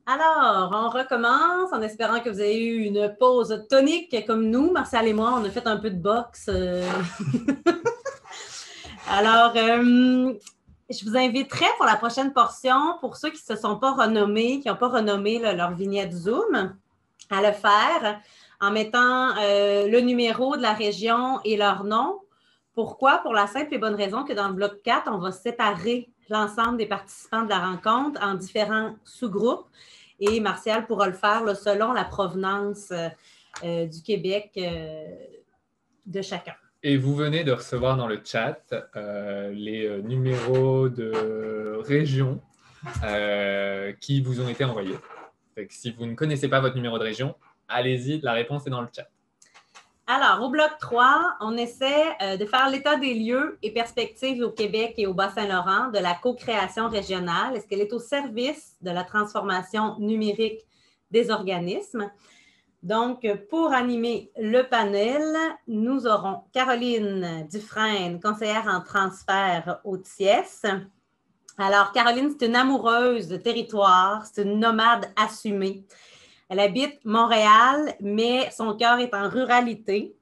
Alors, on recommence en espérant que vous avez eu une pause tonique comme nous. Martial et moi, on a fait un peu de boxe. Alors, je vous inviterai pour la prochaine portion, pour ceux qui ne se sont pas renommés, qui n'ont pas renommé leur vignette Zoom, à le faire en mettant le numéro de la région et leur nom. Pourquoi? Pour la simple et bonne raison que dans le bloc 4, on va séparer l'ensemble des participants de la rencontre en différents sous-groupes. Et Martial pourra le faire là, selon la provenance du Québec de chacun. Et vous venez de recevoir dans le chat les numéros de région qui vous ont été envoyés. Fait que si vous ne connaissez pas votre numéro de région, allez-y, la réponse est dans le chat. Alors, au bloc 3, on essaie de faire l'état des lieux et perspectives au Québec et au Bas-Saint-Laurent de la co-création régionale. Est-ce qu'elle est au service de la transformation numérique des organismes? Donc, pour animer le panel, nous aurons Caroline Dufresne, conseillère en transfert au TIES. Alors, Caroline, c'est une amoureuse de territoire, c'est une nomade assumée. Elle habite Montréal, mais son cœur est en ruralité.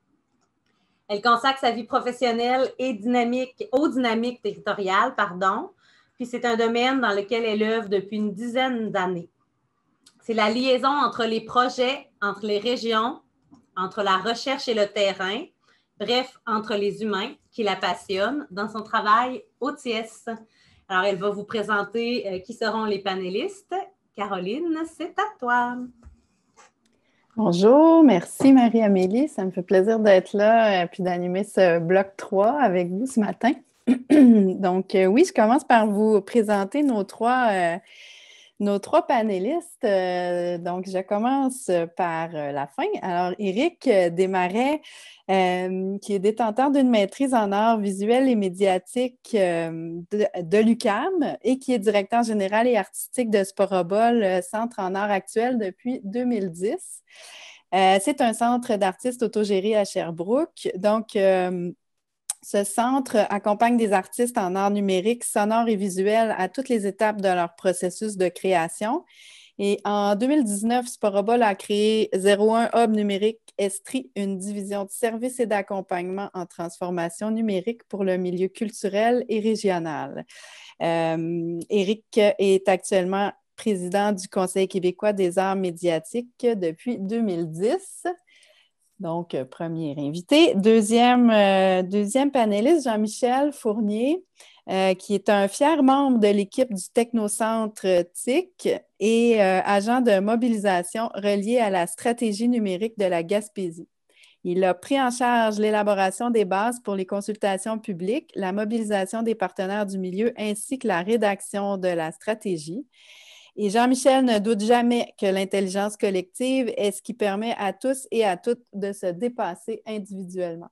Elle consacre sa vie professionnelle aux dynamiques territoriales, puis c'est un domaine dans lequel elle œuvre depuis une dizaine d'années. C'est la liaison entre les projets, entre les régions, entre la recherche et le terrain, bref, entre les humains qui la passionnent dans son travail au TIES. Alors, elle va vous présenter qui seront les panélistes. Caroline, c'est à toi. Bonjour, merci Marie-Amélie. Ça me fait plaisir d'être là et puis d'animer ce bloc 3 avec vous ce matin. Donc, oui, je commence par vous présenter nos trois panélistes. Donc, je commence par la fin. Alors, Éric Desmarais, qui est détenteur d'une maîtrise en arts visuels et médiatiques de l'UQAM et qui est directeur général et artistique de Sporobol, Centre en arts actuels depuis 2010. C'est un centre d'artistes autogéré à Sherbrooke. Donc, ce centre accompagne des artistes en arts numériques, sonores et visuels à toutes les étapes de leur processus de création. Et en 2019, Sporobol a créé 01 Hub numérique Estrie, une division de services et d'accompagnement en transformation numérique pour le milieu culturel et régional. Éric est actuellement président du Conseil québécois des arts médiatiques depuis 2010. Donc, premier invité. Deuxième panéliste, Jean-Michel Fournier, qui est un fier membre de l'équipe du Technocentre TIC et agent de mobilisation relié à la stratégie numérique de la Gaspésie. Il a pris en charge l'élaboration des bases pour les consultations publiques, la mobilisation des partenaires du milieu ainsi que la rédaction de la stratégie. Et Jean-Michel ne doute jamais que l'intelligence collective est ce qui permet à tous et à toutes de se dépasser individuellement.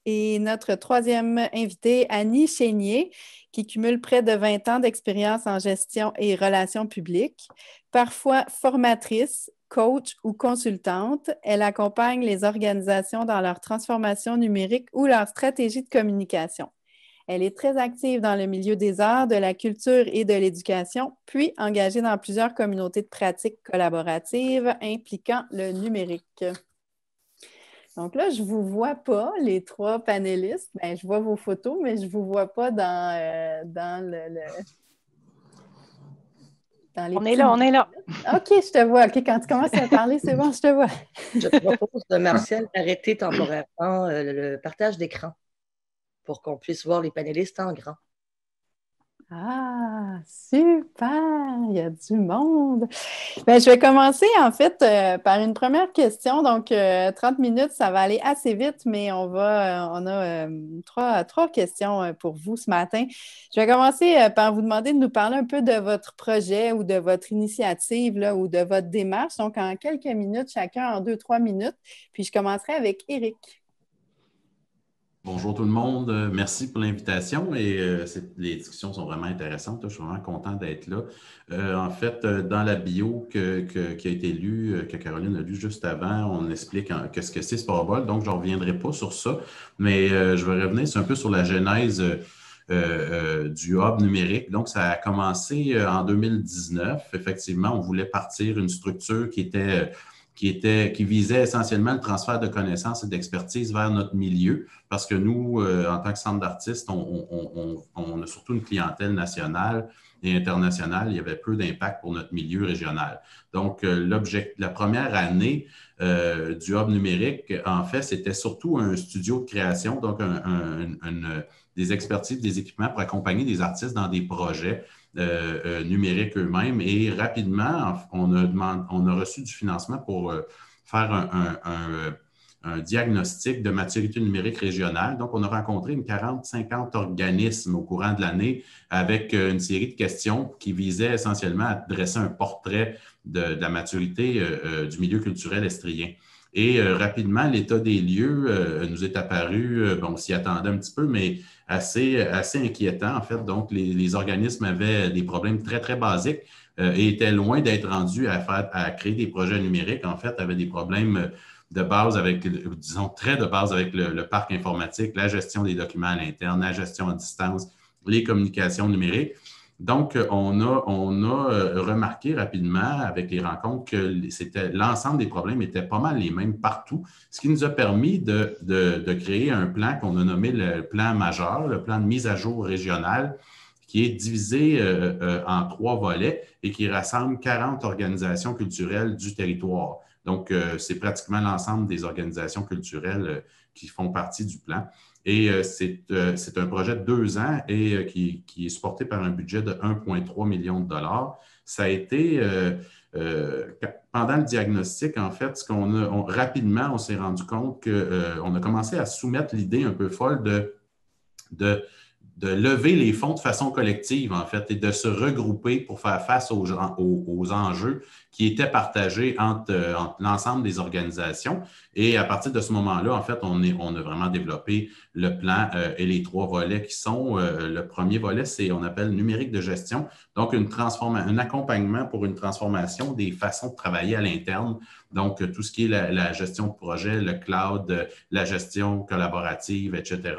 Et notre troisième invitée, Annie Chénier, qui cumule près de 20 ans d'expérience en gestion et relations publiques, parfois formatrice, coach ou consultante. Elle accompagne les organisations dans leur transformation numérique ou leur stratégie de communication. Elle est très active dans le milieu des arts, de la culture et de l'éducation, puis engagée dans plusieurs communautés de pratiques collaboratives impliquant le numérique. Donc là, je ne vous vois pas, les trois panélistes. Bien, je vois vos photos, mais je ne vous vois pas dans les on est là. OK, je te vois. OK, quand tu commences à parler, c'est bon, je te vois. Je propose, Martial, d'arrêter temporairement le partage d'écran pour qu'on puisse voir les panélistes en grand. Ah, super! Il y a du monde. Bien, je vais commencer en fait par une première question. Donc, 30 minutes, ça va aller assez vite, mais on a trois questions pour vous ce matin. Je vais commencer par vous demander de nous parler un peu de votre projet ou de votre initiative là, ou de votre démarche. Donc, en quelques minutes, chacun en 2-3 minutes. Puis, je commencerai avec Éric. Bonjour tout le monde, merci pour l'invitation et les discussions sont vraiment intéressantes. Je suis vraiment content d'être là. En fait, dans la bio qui a été lue, que Caroline a lue juste avant, on explique ce que c'est Sporobol, donc je ne reviendrai pas sur ça, mais je vais revenir un peu sur la genèse du hub numérique. Donc, ça a commencé en 2019. Effectivement, on voulait partir une structure qui visait essentiellement le transfert de connaissances et d'expertise vers notre milieu, parce que nous, en tant que centre d'artistes, on a surtout une clientèle nationale et internationale. Il y avait peu d'impact pour notre milieu régional. Donc, la première année du hub numérique, en fait, c'était surtout un studio de création, donc des expertises, des équipements pour accompagner des artistes dans des projets numériques eux-mêmes. Et rapidement, on a reçu du financement pour faire un diagnostic de maturité numérique régionale. Donc, on a rencontré une 40-50 organismes au courant de l'année avec une série de questions qui visaient essentiellement à dresser un portrait de la maturité du milieu culturel estrien. Et rapidement, l'état des lieux nous est apparu, on s'y attendait un petit peu, mais assez inquiétant, en fait. Donc, les organismes avaient des problèmes très, très basiques et étaient loin d'être rendus à créer des projets numériques. En fait, avaient des problèmes de base très de base avec le parc informatique, la gestion des documents à l'interne, la gestion à distance, les communications numériques. Donc, on a remarqué rapidement avec les rencontres que l'ensemble des problèmes étaient pas mal les mêmes partout, ce qui nous a permis de créer un plan qu'on a nommé le plan majeur, le plan de mise à jour régional, qui est divisé en 3 volets et qui rassemble 40 organisations culturelles du territoire. Donc, c'est pratiquement l'ensemble des organisations culturelles qui font partie du plan. Et c'est un projet de 2 ans et qui est supporté par un budget de 1,3 million de dollars. Ça a été, pendant le diagnostic, en fait, rapidement, on s'est rendu compte qu'on a commencé à soumettre l'idée un peu folle de lever les fonds de façon collective, en fait, et de se regrouper pour faire face aux enjeux qui étaient partagés entre l'ensemble des organisations. Et à partir de ce moment-là, en fait, on a vraiment développé le plan et les 3 volets qui sont, le premier volet, on appelle numérique de gestion, donc un accompagnement pour une transformation des façons de travailler à l'interne. Donc, tout ce qui est la gestion de projet, le cloud, la gestion collaborative, etc.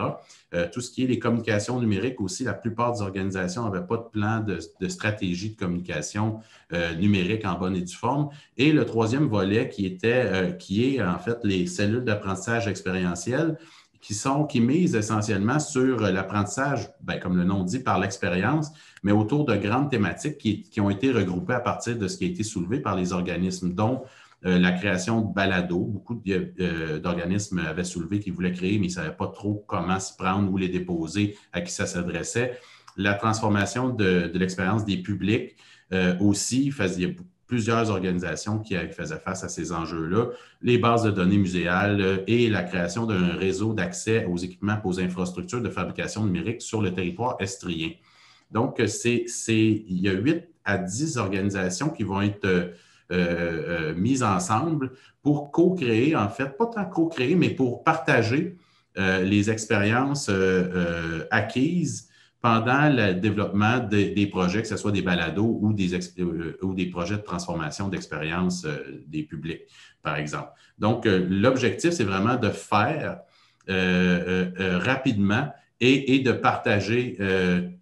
Tout ce qui est les communications numériques aussi, la plupart des organisations n'avaient pas de plan de stratégie de communication numérique en bonne et due forme. Et le 3e volet qui est en fait les cellules d'apprentissage expérientiel qui misent essentiellement sur l'apprentissage, comme le nom dit, par l'expérience, mais autour de grandes thématiques qui ont été regroupées à partir de ce qui a été soulevé par les organismes, dont la création de balados. Beaucoup d'organismes avaient soulevé qu'ils voulaient créer, mais ils ne savaient pas trop comment s'y prendre, où les déposer, à qui ça s'adressait. La transformation de l'expérience des publics aussi, il y a plusieurs organisations qui faisaient face à ces enjeux-là. Les bases de données muséales et la création d'un réseau d'accès aux équipements et aux infrastructures de fabrication numérique sur le territoire estrien. Donc, il y a 8 à 10 organisations qui vont être mises ensemble pour co-créer, en fait, pas tant co-créer, mais pour partager les expériences acquises pendant le développement des projets, que ce soit des balados ou des projets de transformation d'expérience des publics, par exemple. Donc, l'objectif, c'est vraiment de faire rapidement et de partager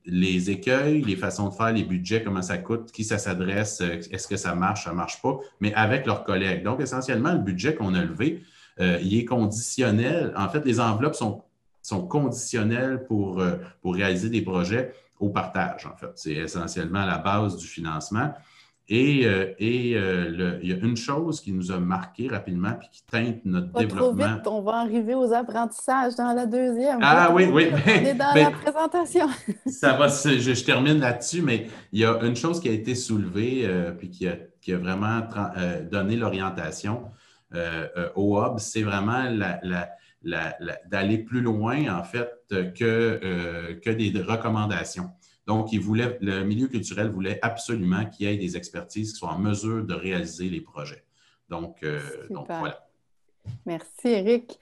les écueils, les façons de faire, les budgets, comment ça coûte, qui ça s'adresse, est-ce que ça marche pas, mais avec leurs collègues. Donc, essentiellement, le budget qu'on a levé, il est conditionnel. En fait, les enveloppes sont conditionnelles pour réaliser des projets au partage, en fait. C'est essentiellement la base du financement. Et il y a une chose qui nous a marqué rapidement et qui teinte notre développement. Pas trop vite, on va arriver aux apprentissages dans la 2e. Ah oui. On est dans la présentation. Ça va, je termine là-dessus, mais il y a une chose qui a été soulevée puis qui a vraiment donné l'orientation au Hub, c'est vraiment d'aller plus loin, en fait, que des recommandations. Donc, le milieu culturel voulait absolument qu'il y ait des expertises qui soient en mesure de réaliser les projets. Donc voilà. Merci, Éric.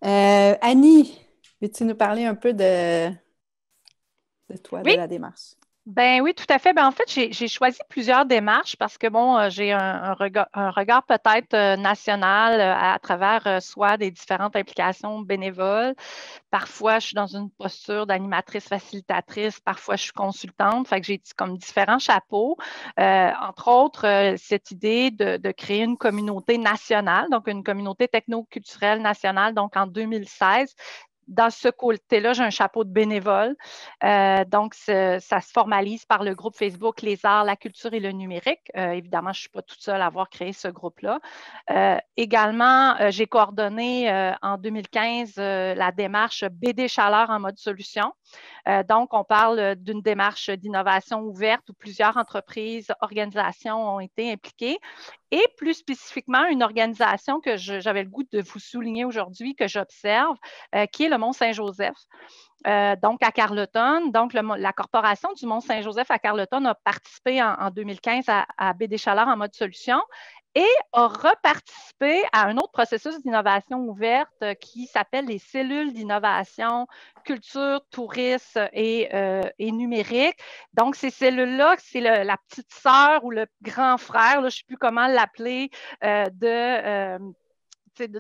Annie, veux-tu nous parler un peu de toi, de la démarche? Ben oui, tout à fait. Ben, en fait, j'ai choisi plusieurs démarches parce que, bon, j'ai un regard peut-être national à travers soit des différentes implications bénévoles. Parfois, je suis dans une posture d'animatrice facilitatrice. Parfois, je suis consultante. Fait que j'ai comme différents chapeaux. Entre autres, cette idée de créer une communauté nationale, donc une communauté technoculturelle nationale. Donc, en 2016, dans ce côté-là, j'ai un chapeau de bénévole. Donc, ça se formalise par le groupe Facebook Les Arts, la culture et le numérique. Évidemment, je ne suis pas toute seule à avoir créé ce groupe-là. Également, j'ai coordonné en 2015 la démarche BD Chaleur en mode solution. Donc, on parle d'une démarche d'innovation ouverte où plusieurs entreprises, organisations ont été impliquées. Et plus spécifiquement, une organisation que j'avais le goût de vous souligner aujourd'hui, que j'observe, qui est le Mont-Saint-Joseph. Donc, à Carleton. Donc, la corporation du Mont-Saint-Joseph à Carleton a participé en 2015 à BD Chaleur en mode solution et a reparticipé à un autre processus d'innovation ouverte qui s'appelle les cellules d'innovation culture, tourisme et numérique. Donc, ces cellules-là, c'est la petite sœur ou le grand frère, là, je ne sais plus comment l'appeler,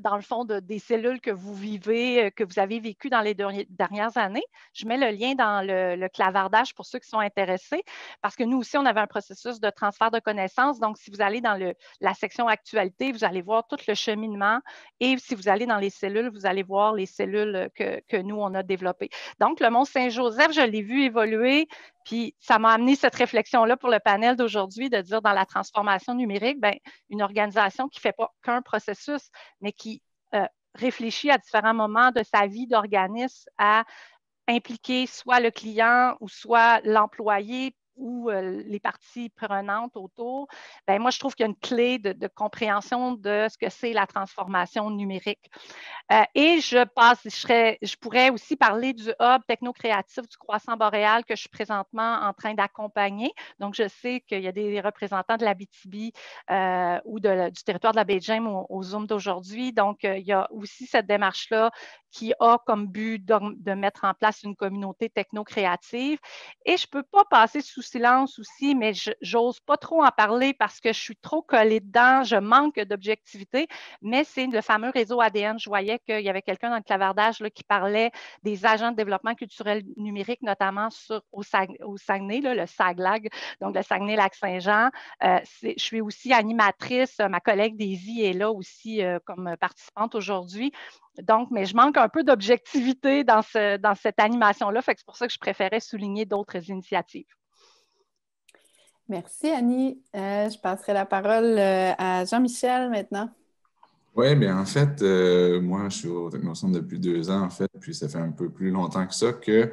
dans le fond, des cellules que vous vivez, que vous avez vécues dans les dernières années. Je mets le lien dans le clavardage pour ceux qui sont intéressés, parce que nous aussi, on avait un processus de transfert de connaissances. Donc, si vous allez dans la section actualité, vous allez voir tout le cheminement. Et si vous allez dans les cellules, vous allez voir les cellules que nous, on a développées. Donc, le Mont-Saint-Joseph, je l'ai vu évoluer. Puis, ça m'a amené cette réflexion-là pour le panel d'aujourd'hui, de dire dans la transformation numérique, bien, une organisation qui ne fait pas qu'un processus, mais qui réfléchit à différents moments de sa vie d'organisme à impliquer soit le client ou soit l'employé ou les parties prenantes autour, bien, moi, je trouve qu'il y a une clé de compréhension de ce que c'est la transformation numérique. Et je pourrais aussi parler du hub technocréatif du Croissant Boréal que je suis présentement en train d'accompagner. Donc, je sais qu'il y a des représentants de l'Abitibi ou du territoire de la baie James au Zoom d'aujourd'hui. Donc, il y a aussi cette démarche-là qui a comme but de mettre en place une communauté techno-créative. Et je ne peux pas passer sous silence aussi, mais j'ose pas trop en parler parce que je suis trop collée dedans, je manque d'objectivité, mais c'est le fameux réseau ADN. Je voyais qu'il y avait quelqu'un dans le clavardage là, qui parlait des agents de développement culturel numérique, notamment au Saguenay, là, le SAGLAG, donc le Saguenay-Lac-Saint-Jean. Je suis aussi animatrice, ma collègue Daisy est là aussi comme participante aujourd'hui. Donc, mais je manque un peu d'objectivité dans cette animation-là, fait que c'est pour ça que je préférais souligner d'autres initiatives. Merci, Annie. Je passerai la parole à Jean-Michel maintenant. Oui, bien en fait, moi, je suis au Technocentre depuis 2 ans, en fait, puis ça fait un peu plus longtemps que ça que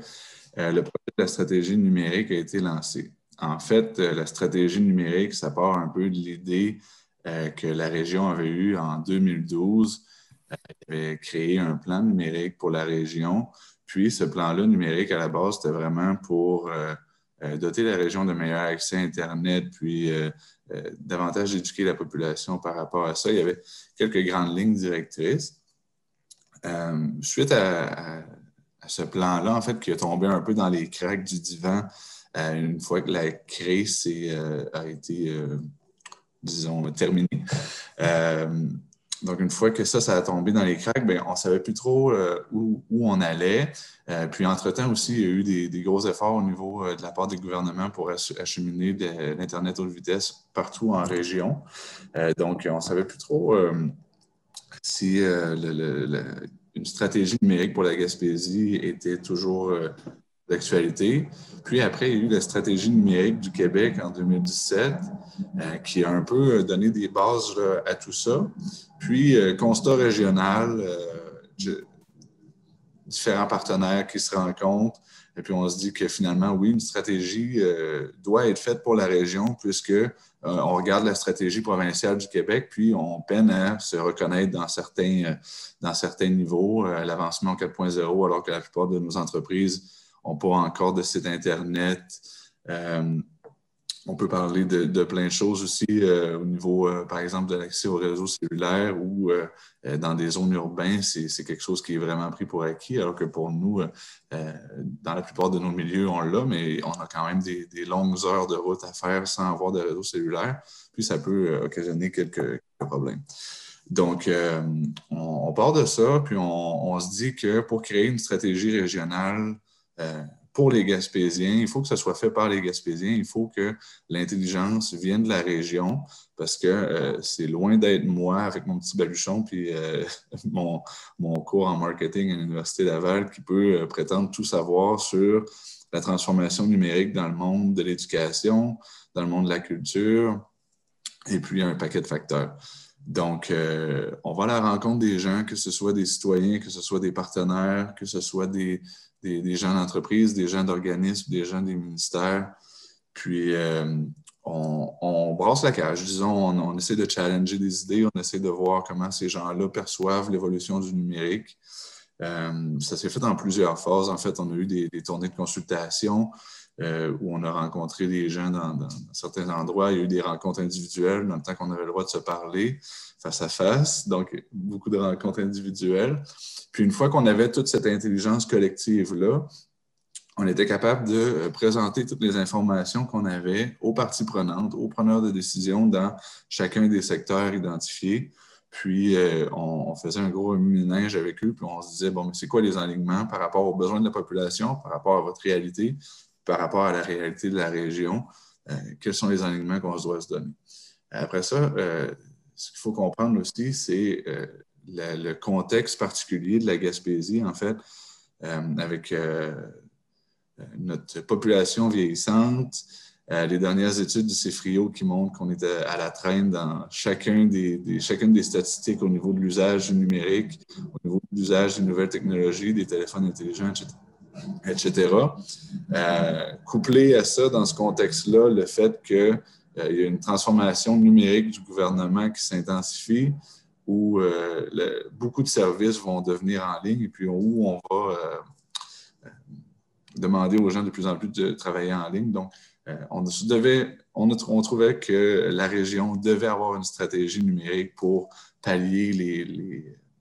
le projet de la stratégie numérique a été lancé. En fait, la stratégie numérique, ça part un peu de l'idée que la région avait eue en 2012. Elle avait créé un plan numérique pour la région. Puis, ce plan-là numérique, à la base, c'était vraiment pour doter la région de meilleur accès à Internet, puis davantage éduquer la population par rapport à ça. Il y avait quelques grandes lignes directrices. Suite à ce plan-là, en fait, qui a tombé un peu dans les cracks du divan une fois que la crise a été, disons, terminée. Donc, une fois que ça a tombé dans les cracks, bien, on ne savait plus trop où on allait. Puis, entre-temps aussi, il y a eu des gros efforts au niveau de la part des gouvernements pour acheminer de l'Internet haute vitesse partout en région. Donc, on ne savait plus trop si une stratégie numérique pour la Gaspésie était toujours d'actualité. Puis après, il y a eu la stratégie numérique du Québec en 2017 qui a un peu donné des bases là, à tout ça. Puis, constat régional, différents partenaires qui se rencontrent. Et puis, on se dit que finalement, oui, une stratégie doit être faite pour la région puisque on regarde la stratégie provinciale du Québec, puis on peine à se reconnaître dans certains niveaux, l'avancement 4.0, alors que la plupart de nos entreprises n'ont pas encore de site Internet. On peut parler de plein de choses aussi au niveau, par exemple, de l'accès au réseau cellulaire ou dans des zones urbaines, c'est quelque chose qui est vraiment pris pour acquis, alors que pour nous, dans la plupart de nos milieux, on l'a, mais on a quand même des longues heures de route à faire sans avoir de réseau cellulaire, puis ça peut occasionner quelques problèmes. Donc, on part de ça, puis on se dit que pour créer une stratégie régionale pour les Gaspésiens, il faut que ce soit fait par les Gaspésiens, il faut que l'intelligence vienne de la région, parce que c'est loin d'être moi avec mon petit baluchon puis mon cours en marketing à l'Université Laval qui peut prétendre tout savoir sur la transformation numérique dans le monde de l'éducation, dans le monde de la culture, et puis un paquet de facteurs. Donc, on va à la rencontre des gens, que ce soit des citoyens, que ce soit des partenaires, que ce soit des gens d'entreprise, des gens d'organismes, des gens des ministères. Puis, on brasse la cage. Disons, on essaie de challenger des idées, on essaie de voir comment ces gens-là perçoivent l'évolution du numérique. Ça s'est fait en plusieurs phases. En fait, on a eu des tournées de consultation où on a rencontré des gens dans certains endroits. Il y a eu des rencontres individuelles dans le temps qu'on avait le droit de se parler face à face. Donc, beaucoup de rencontres individuelles. Puis, une fois qu'on avait toute cette intelligence collective-là, on était capable de présenter toutes les informations qu'on avait aux parties prenantes, aux preneurs de décision dans chacun des secteurs identifiés. Puis, on faisait un gros remue-ménage avec eux, puis on se disait, bon, mais c'est quoi les alignements par rapport aux besoins de la population, par rapport à votre réalité, par rapport à la réalité de la région, quels sont les alignements qu'on se doit se donner. Après ça, ce qu'il faut comprendre aussi, c'est le contexte particulier de la Gaspésie, en fait, avec notre population vieillissante, les dernières études du CIFRIO qui montrent qu'on est à la traîne dans chacune des statistiques au niveau de l'usage du numérique, au niveau de l'usage des nouvelles technologies, des téléphones intelligents, etc. Couplé à ça, dans ce contexte-là, le fait qu'il y a une transformation numérique du gouvernement qui s'intensifie, où beaucoup de services vont devenir en ligne et puis où on va demander aux gens de plus en plus de travailler en ligne. Donc, on trouvait que la région devait avoir une stratégie numérique pour pallier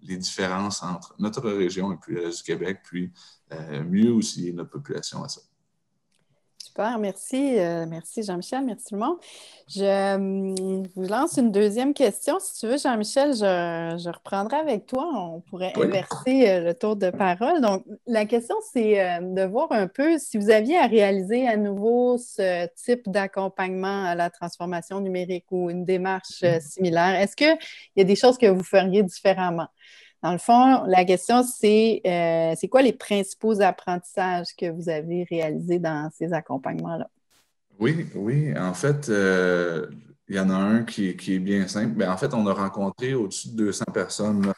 les différences entre notre région et puis le reste du Québec, puis mieux aussi notre population à ça. Super, merci. Merci Jean-Michel, merci tout le monde. Je vous lance une deuxième question. Si tu veux, Jean-Michel, je reprendrai avec toi. On pourrait inverser le tour de parole. Donc, la question, c'est de voir un peu si vous aviez à réaliser à nouveau ce type d'accompagnement à la transformation numérique ou une démarche similaire. Est-ce qu'il y a des choses que vous feriez différemment? Dans le fond, la question, c'est quoi les principaux apprentissages que vous avez réalisés dans ces accompagnements-là? Oui. En fait, il y en a un qui est bien simple. Bien, en fait, on a rencontré au-dessus de 200 personnes là,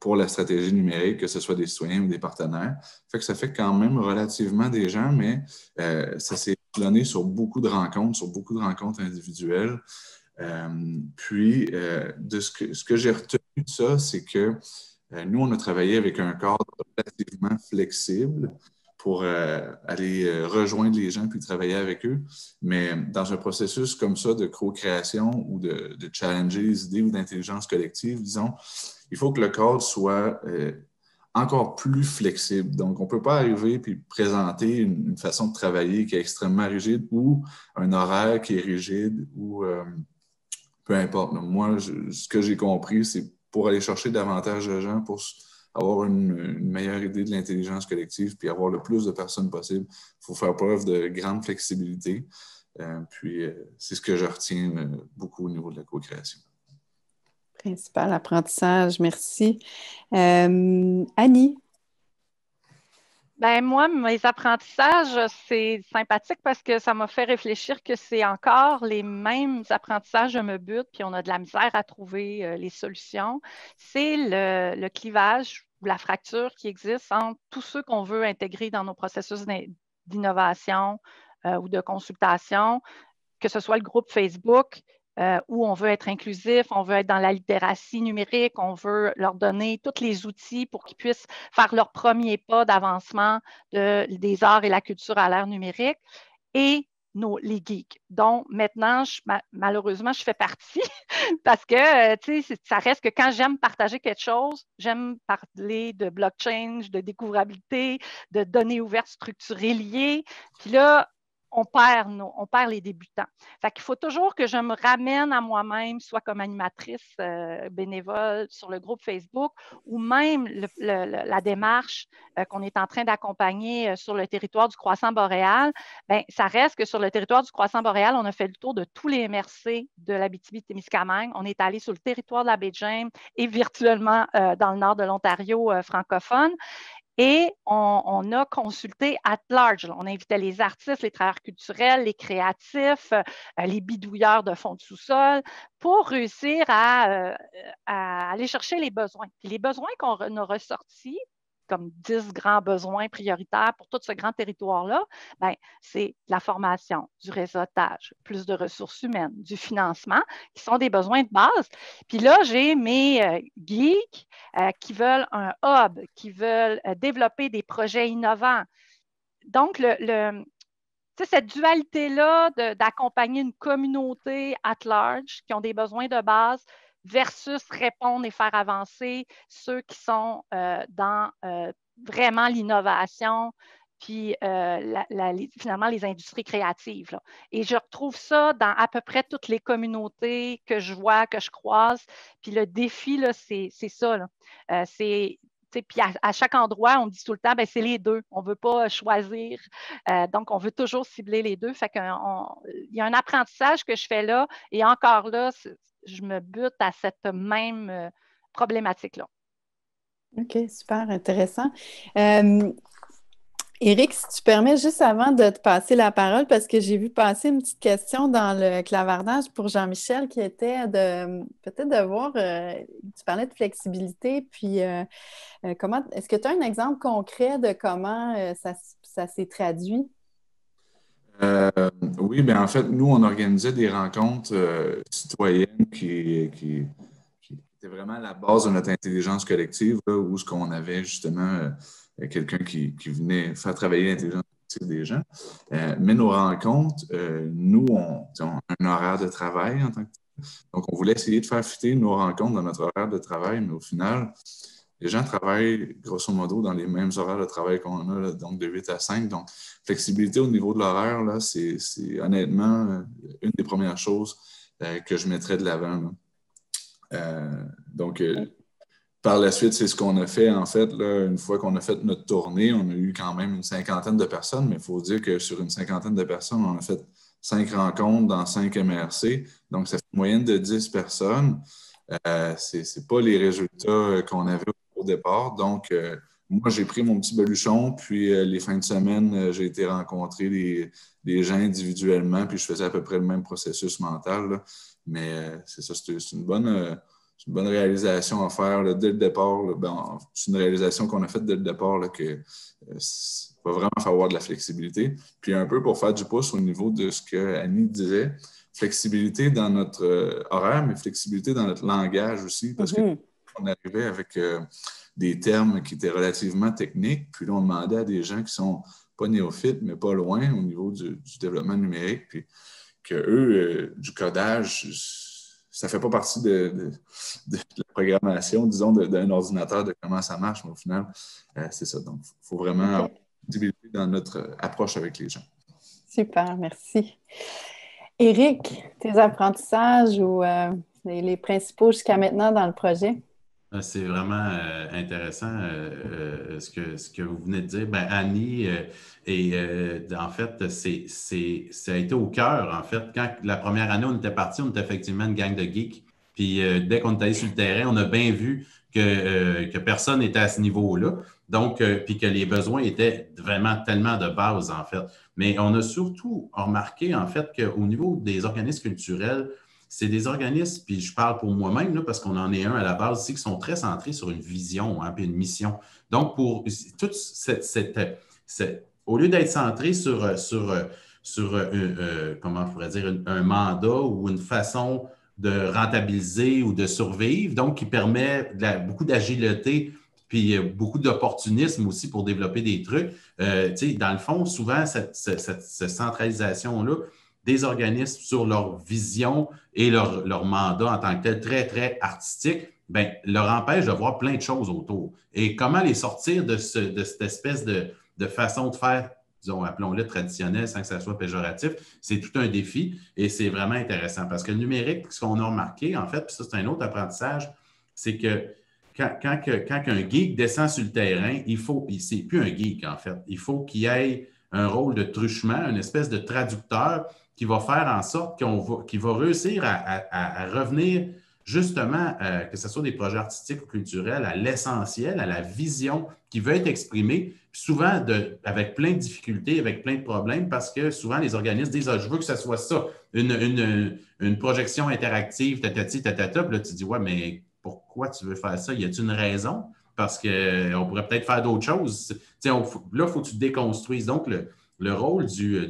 pour la stratégie numérique, que ce soit des citoyens ou des partenaires. Ça fait quand même relativement des gens, mais ça s'est donné sur beaucoup de rencontres individuelles. Puis, de ce que j'ai retenu de ça, c'est que nous, on a travaillé avec un cadre relativement flexible pour aller rejoindre les gens puis travailler avec eux. Mais dans un processus comme ça de co-création ou de challenger les idées ou d'intelligence collective, disons, il faut que le cadre soit encore plus flexible. Donc, on ne peut pas arriver puis présenter une façon de travailler qui est extrêmement rigide ou un horaire qui est rigide ou peu importe. Donc, moi, ce que j'ai compris, c'est pour aller chercher davantage de gens, pour avoir une meilleure idée de l'intelligence collective, puis avoir le plus de personnes possible. Il faut faire preuve de grande flexibilité. Puis, c'est ce que je retiens beaucoup au niveau de la co-création. Principal apprentissage, merci. Annie? Ben moi, mes apprentissages, c'est sympathique parce que ça m'a fait réfléchir que c'est encore les mêmes apprentissages de me butent, puis on a de la misère à trouver les solutions. C'est le clivage ou la fracture qui existe entre tous ceux qu'on veut intégrer dans nos processus d'innovation ou de consultation, que ce soit le groupe Facebook, où on veut être inclusif, on veut être dans la littératie numérique, on veut leur donner tous les outils pour qu'ils puissent faire leur premier pas d'avancement des arts et la culture à l'ère numérique. Et les geeks, dont maintenant, malheureusement, je fais partie parce que, ça reste que quand j'aime partager quelque chose, j'aime parler de blockchain, de découvrabilité, de données ouvertes structurées liées. Puis là, on perd les débutants. Fait qu'il faut toujours que je me ramène à moi-même, soit comme animatrice bénévole sur le groupe Facebook, ou même la démarche qu'on est en train d'accompagner sur le territoire du Croissant boréal. Bien, ça reste que sur le territoire du Croissant boréal, on a fait le tour de tous les MRC de l'Abitibi-Témiscamingue. On est allé sur le territoire de la baie James et virtuellement dans le nord de l'Ontario francophone. Et on a consulté at large. On invitait les artistes, les travailleurs culturels, les créatifs, les bidouilleurs de fond de sous-sol pour réussir à aller chercher les besoins. Puis les besoins qu'on a ressortis, comme 10 grands besoins prioritaires pour tout ce grand territoire-là, bien, c'est la formation, du réseautage, plus de ressources humaines, du financement, qui sont des besoins de base. Puis là, j'ai mes geeks qui veulent un hub, qui veulent développer des projets innovants. Donc, cette dualité-là d'accompagner une communauté at large qui ont des besoins de base versus répondre et faire avancer ceux qui sont dans vraiment l'innovation, puis finalement les industries créatives, là. Et je retrouve ça dans à peu près toutes les communautés que je vois, que je croise. Puis le défi, là, c'est ça. Là. Puis à chaque endroit, on dit tout le temps, ben, c'est les deux. On ne veut pas choisir. Donc, on veut toujours cibler les deux. Fait qu'il y a un apprentissage que je fais là. Et encore là, je me bute à cette même problématique-là. OK, super intéressant. Éric, si tu permets, juste avant de te passer la parole, parce que j'ai vu passer une petite question dans le clavardage pour Jean-Michel qui était peut-être de voir, tu parlais de flexibilité, puis est-ce que tu as un exemple concret de comment ça s'est traduit? Oui, bien en fait, nous, on organisait des rencontres citoyennes qui étaient vraiment à la base de notre intelligence collective, là, où ce qu'on avait justement quelqu'un qui venait faire travailler l'intelligence collective des gens. Mais nos rencontres, nous, on a un horaire de travail en tant que tel. Donc, on voulait essayer de faire fitter nos rencontres dans notre horaire de travail, mais au final, les gens travaillent grosso modo dans les mêmes horaires de travail qu'on a, là, donc de 8 à 5. Donc, flexibilité au niveau de l'horaire, là, c'est honnêtement une des premières choses que je mettrais de l'avant. Donc, par la suite, c'est ce qu'on a fait, en fait, là, une fois qu'on a fait notre tournée, on a eu quand même une 50aine de personnes, mais il faut dire que sur une 50aine de personnes, on a fait 5 rencontres dans 5 MRC, donc ça fait une moyenne de 10 personnes. C'est pas les résultats qu'on avait au départ, donc moi, j'ai pris mon petit baluchon, puis les fins de semaine, j'ai été rencontrer des gens individuellement, puis je faisais à peu près le même processus mental, là. Mais c'est ça, c'est une bonne réalisation à faire là, dès le départ. Là. C'est une réalisation qu'on a faite dès le départ, là, que va vraiment falloir de la flexibilité. Puis un peu pour faire du pouce au niveau de ce que Annie disait, flexibilité dans notre horaire, mais flexibilité dans notre langage aussi, parce qu'on arrivait avec des termes qui étaient relativement techniques, puis là, on demandait à des gens qui sont pas néophytes, mais pas loin au niveau du développement numérique, puis que eux, du codage, ça ne fait pas partie de la programmation, disons, d'un ordinateur, de comment ça marche, mais au final, c'est ça. Donc, il faut vraiment avoir une visibilité dans notre approche avec les gens. Super, merci. Éric, tes apprentissages ou les principaux jusqu'à maintenant dans le projet? C'est vraiment intéressant ce que vous venez de dire. Ben, Annie, en fait, ça a été au cœur, en fait. Quand la première année, on était parti, on était effectivement une gang de geeks. Puis dès qu'on est allé sur le terrain, on a bien vu que personne n'était à ce niveau-là. Donc, puis que les besoins étaient vraiment tellement de base, en fait. Mais on a surtout remarqué, en fait, qu'au niveau des organismes culturels, c'est des organismes, puis je parle pour moi-même, là, parce qu'on en est un à la base ici, qui sont très centrés sur une vision, hein, puis une mission. Donc, pour toute au lieu d'être centré sur comment je pourrais dire, un mandat ou une façon de rentabiliser ou de survivre, donc qui permet beaucoup d'agilité puis beaucoup d'opportunisme aussi pour développer des trucs. Dans le fond, souvent, cette centralisation-là des organismes sur leur vision et leur mandat en tant que tel, très, très artistique, bien, leur empêche de voir plein de choses autour. Et comment les sortir de cette espèce de façon de faire, disons, appelons-le traditionnel sans que ça soit péjoratif, c'est tout un défi et c'est vraiment intéressant parce que le numérique, ce qu'on a remarqué, en fait, puis ça, c'est un autre apprentissage, c'est que quand un geek descend sur le terrain, c'est plus un geek, en fait. Il faut qu'il ait un rôle de truchement, une espèce de traducteur qui va faire en sorte qu'il va réussir à revenir justement, que ce soit des projets artistiques ou culturels, à l'essentiel, à la vision qui veut être exprimée, souvent avec plein de difficultés, avec plein de problèmes, parce que souvent les organismes disent je veux que ce soit ça, une projection interactive, tatati, tatata. Puis là, tu dis ouais, mais pourquoi tu veux faire ça? Y a-t-il une raison? Parce qu'on pourrait peut-être faire d'autres choses. Là, il faut que tu déconstruises. Donc, le rôle du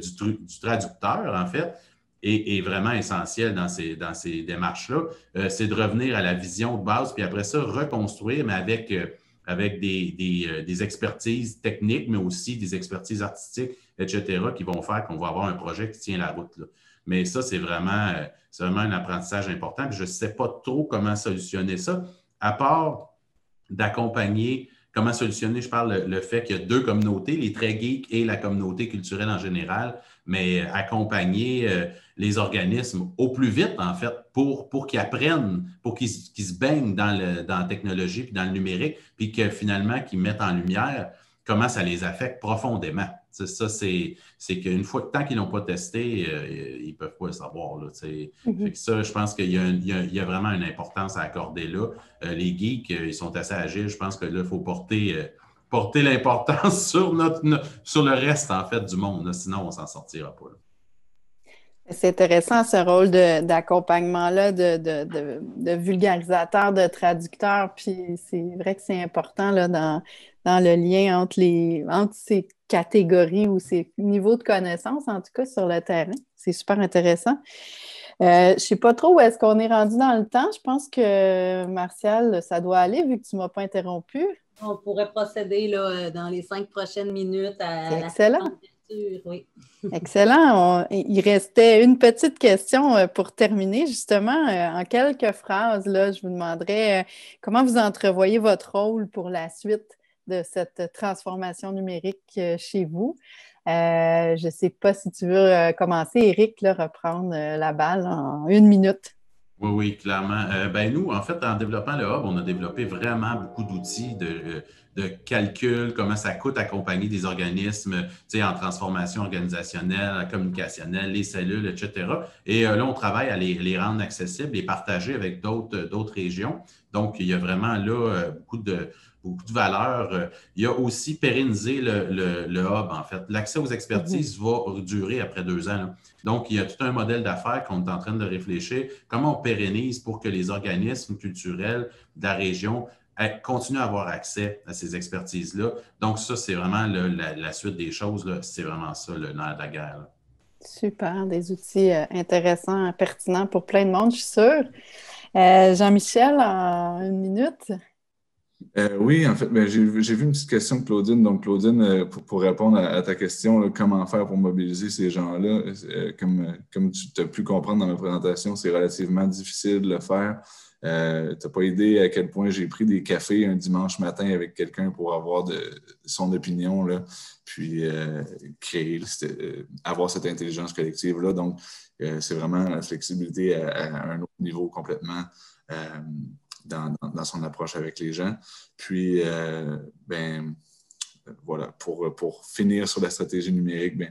traducteur, en fait, est vraiment essentiel dans ces démarches-là. C'est de revenir à la vision de base, puis après ça, reconstruire, mais avec des expertises techniques, mais aussi des expertises artistiques, etc., qui vont faire qu'on va avoir un projet qui tient la route, là. Mais ça, c'est vraiment un apprentissage important. Puis je ne sais pas trop comment solutionner ça, à part d'accompagner. Comment solutionner? Je parle le fait qu'il y a deux communautés, les très geeks et la communauté culturelle en général, mais accompagner les organismes au plus vite, en fait, pour qu'ils apprennent, pour qu'ils se baignent dans la technologie puis dans le numérique, puis que finalement, qu'ils mettent en lumière comment ça les affecte profondément. Ça, c'est qu'une fois, tant qu'ils n'ont pas testé, ils ne peuvent pas le savoir. Là, fait que ça, je pense qu'il y a vraiment une importance à accorder là. Les geeks, ils sont assez agiles. Je pense que là, il faut porter l'importance sur le reste, en fait, du monde. Là, sinon, on ne s'en sortira pas. Là. C'est intéressant ce rôle d'accompagnement-là, de vulgarisateur, de traducteur. Puis c'est vrai que c'est important là, dans le lien entre ces catégories ou ces niveaux de connaissances, en tout cas sur le terrain. C'est super intéressant. Je ne sais pas trop où est-ce qu'on est rendu dans le temps. Je pense que, Martial, ça doit aller vu que tu ne m'as pas interrompu. On pourrait procéder là, dans les 5 prochaines minutes à la excellent. Oui. Excellent. Il restait une petite question pour terminer, justement. En quelques phrases, là, je vous demanderais comment vous entrevoyez votre rôle pour la suite de cette transformation numérique chez vous. Je ne sais pas si tu veux commencer, Éric, là, reprendre la balle en 1 minute. Oui, clairement. Nous, en fait, en développant le Hub, on a développé vraiment beaucoup d'outils de calcul, comment ça coûte accompagner des organismes en transformation organisationnelle, communicationnelle, les cellules, etc. Et là, on travaille à les rendre accessibles et partager avec d'autres régions. Donc, il y a vraiment là beaucoup de valeur. Il y a aussi pérennisé le Hub, en fait. L'accès aux expertises va durer après 2 ans. Là. Donc, il y a tout un modèle d'affaires qu'on est en train de réfléchir. Comment on pérennise pour que les organismes culturels de la région continuent à avoir accès à ces expertises-là. Donc, ça, c'est vraiment la suite des choses. Là. C'est vraiment ça, le nerf de la guerre. Là. Super, des outils intéressants, pertinents pour plein de monde, je suis sûre. Jean-Michel, en 1 minute. Oui, en fait, j'ai vu une petite question de Claudine. Donc, Claudine, pour répondre à ta question, là, comment faire pour mobiliser ces gens-là, comme tu as pu comprendre dans ma présentation, c'est relativement difficile de le faire. Tu n'as pas idée à quel point j'ai pris des cafés un dimanche matin avec quelqu'un pour avoir son opinion, là, puis avoir cette intelligence collective-là. Donc, c'est vraiment la flexibilité à un autre niveau complètement. Dans son approche avec les gens. Puis, voilà, pour finir sur la stratégie numérique,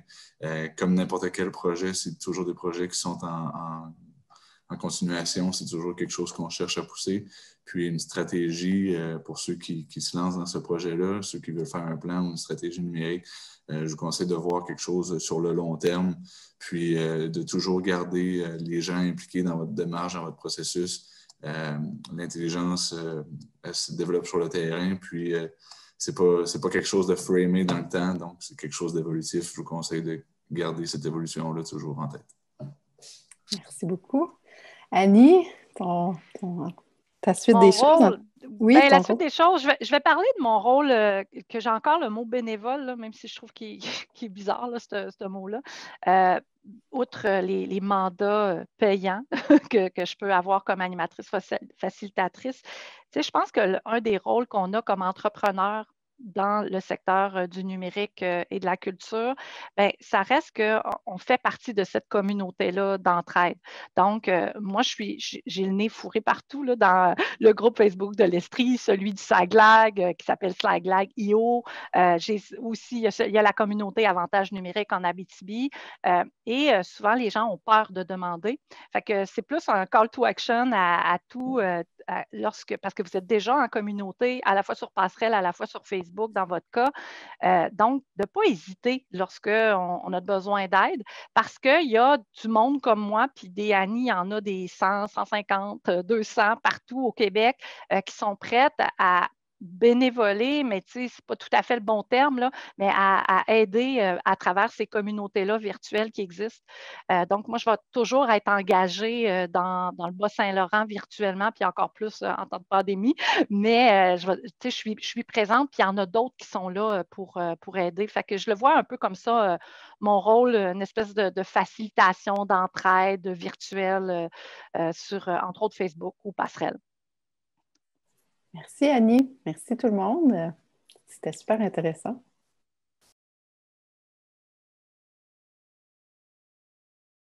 comme n'importe quel projet, c'est toujours des projets qui sont en continuation, c'est toujours quelque chose qu'on cherche à pousser. Puis, une stratégie pour ceux qui se lancent dans ce projet-là, ceux qui veulent faire un plan ou une stratégie numérique, je vous conseille de voir quelque chose sur le long terme, puis de toujours garder les gens impliqués dans votre démarche, dans votre processus. L'intelligence, elle se développe sur le terrain, puis c'est pas quelque chose de framé dans le temps, donc c'est quelque chose d'évolutif. Je vous conseille de garder cette évolution-là toujours en tête. Merci beaucoup. Annie, Ta suite Mon des choses? rôle, Oui, ben, la ton suite rôle. des choses, je vais parler de mon rôle, que j'ai encore le mot bénévole, là, même si je trouve qu'il qu'il est bizarre, là, ce mot-là. Euh, Outre les mandats payants que je peux avoir comme animatrice facilitatrice, tu sais, je pense que un des rôles qu'on a comme entrepreneur dans le secteur du numérique et de la culture, ben, ça reste qu'on fait partie de cette communauté-là d'entraide. Donc, moi, j'ai le nez fourré partout là, dans le groupe Facebook de l'Estrie, celui du Saglag qui s'appelle Saglag.io. J'ai aussi, il y a la communauté Avantage numérique en Abitibi. Et souvent, les gens ont peur de demander. Fait que c'est plus un call to action à tout, parce que vous êtes déjà en communauté, à la fois sur Passerelle, à la fois sur Facebook dans votre cas. Donc, de ne pas hésiter lorsqu'on a besoin d'aide, parce qu'il y a du monde comme moi, puis des Annie, il y en a des 100, 150, 200 partout au Québec qui sont prêtes à bénévoler, mais tu sais, c'est pas tout à fait le bon terme, là, mais à aider à travers ces communautés-là virtuelles qui existent. Donc, moi, je vais toujours être engagée dans le Bas-Saint-Laurent virtuellement, puis encore plus en temps de pandémie, mais je suis présente, puis il y en a d'autres qui sont là pour aider. Fait que je le vois un peu comme ça, mon rôle, une espèce de facilitation, d'entraide virtuelle sur, entre autres, Facebook ou Passerelle. Merci Annie. Merci tout le monde. C'était super intéressant.